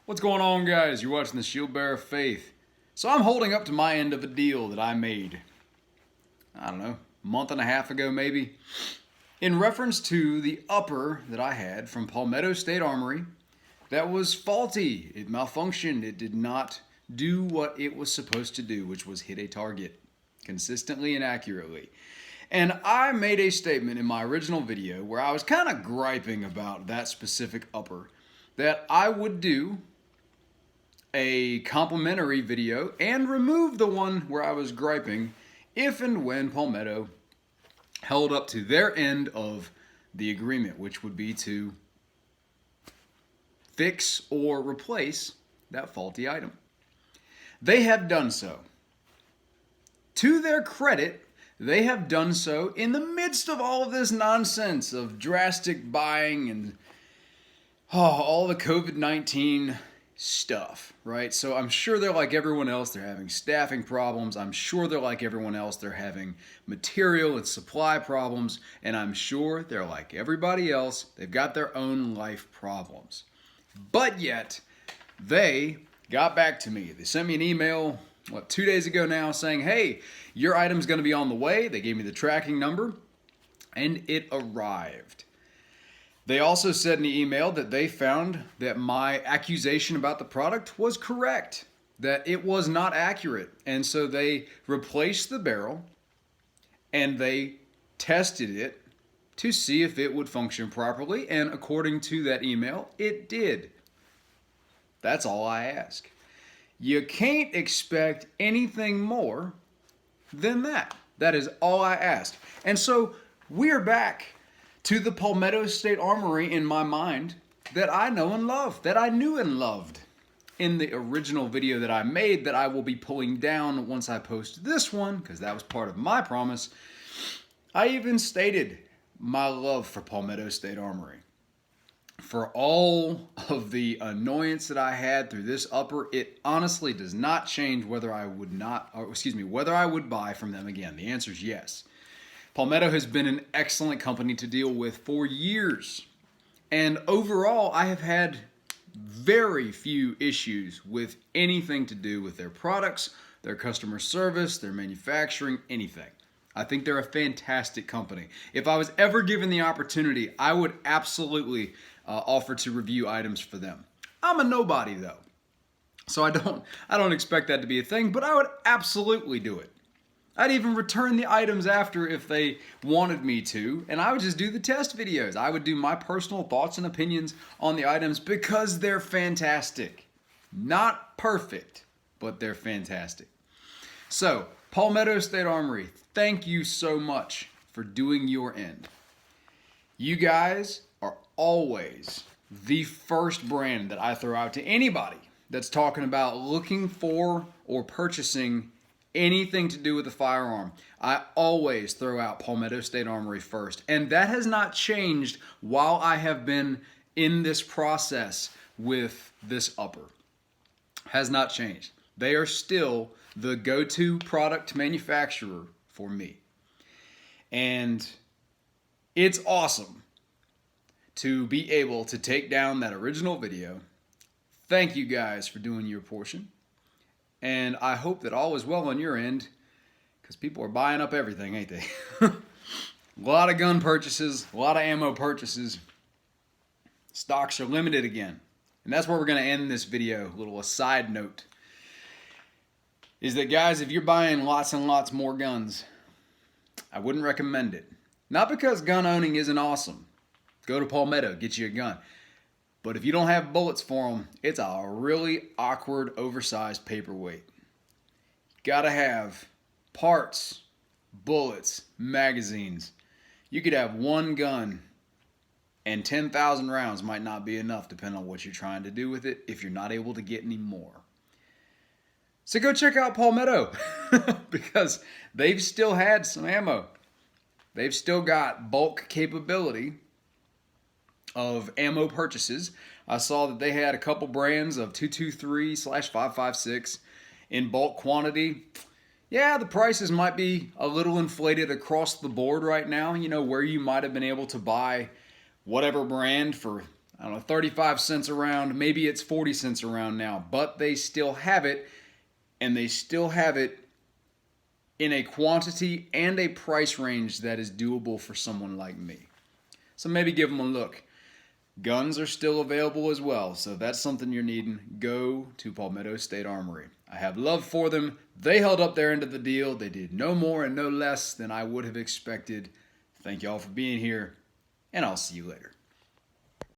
What's going on, guys? You're watching the Shieldbearer Faith. So I'm holding up to my end of a deal that I made, I don't know, a month and a half ago maybe, in reference to the upper that I had from Palmetto State Armory that was faulty. It malfunctioned. It did not do what it was supposed to do, which was hit a target consistently and accurately. And I made a statement in my original video where I was kind of griping about that specific upper, that I would do a complimentary video and remove the one where I was griping if and when Palmetto held up to their end of the agreement, which would be to fix or replace that faulty item. They have done so. To their credit, they have done so in the midst of all of this nonsense of drastic buying and all the COVID-19 stuff, right? So I'm sure they're like everyone else. They're having staffing problems. I'm sure they're like everyone else. They're having material and supply problems. And I'm sure they're like everybody else. They've got their own life problems. But yet, they got back to me. They sent me an email, 2 days ago now, saying, hey, your item's going to be on the way. They gave me the tracking number, and it arrived. They also said in the email that they found that my accusation about the product was correct, that it was not accurate. And so they replaced the barrel and they tested it to see if it would function properly. And according to that email, it did. That's all I ask. You can't expect anything more than that. That is all I ask. And so we're back to the Palmetto State Armory in my mind that I know and love, that I knew and loved in the original video that I made, that I will be pulling down once I post this one, because that was part of my promise. I even stated my love for Palmetto State Armory. For all of the annoyance that I had through this upper, it honestly does not change whether I would whether I would buy from them again. The answer is yes. Palmetto has been an excellent company to deal with for years. And overall, I have had very few issues with anything to do with their products, their customer service, their manufacturing, anything. I think they're a fantastic company. If I was ever given the opportunity, I would absolutely offer to review items for them. I'm a nobody though, so I don't expect that to be a thing, but I would absolutely do it. I'd even return the items after if they wanted me to, and I would just do the test videos. I would do my personal thoughts and opinions on the items because they're fantastic. Not perfect, but they're fantastic. So, Palmetto State Armory, thank you so much for doing your end. You guys are always the first brand that I throw out to anybody that's talking about looking for or purchasing anything to do with a firearm. I always throw out Palmetto State Armory first. And that has not changed while I have been in this process with this upper. Has not changed. They are still the go-to product manufacturer for me. And it's awesome to be able to take down that original video. Thank you guys for doing your portion. And I hope that all is well on your end, because people are buying up everything, ain't they? A lot of gun purchases, a lot of ammo purchases. Stocks are limited again. And that's where we're going to end this video. A little aside note is that, guys, if you're buying lots and lots more guns, I wouldn't recommend it. Not because gun owning isn't awesome. Go to Palmetto, get you a gun. But if you don't have bullets for them, it's a really awkward, oversized paperweight. You gotta have parts, bullets, magazines. You could have one gun and 10,000 rounds might not be enough depending on what you're trying to do with it if you're not able to get any more. So go check out Palmetto because they've still had some ammo. They've still got bulk capability of ammo purchases. I saw that they had a couple brands of 223/556 in bulk quantity. Yeah, the prices might be a little inflated across the board right now. You know, where you might have been able to buy whatever brand for I don't know, 35 cents a round. Maybe it's 40 cents a round now, but they still have it, and they still have it in a quantity and a price range that is doable for someone like me. So maybe give them a look. Guns are still available as well, so if that's something you're needing, go to Palmetto State Armory. I have love for them. They held up their end of the deal. They did no more and no less than I would have expected. Thank y'all for being here, and I'll see you later.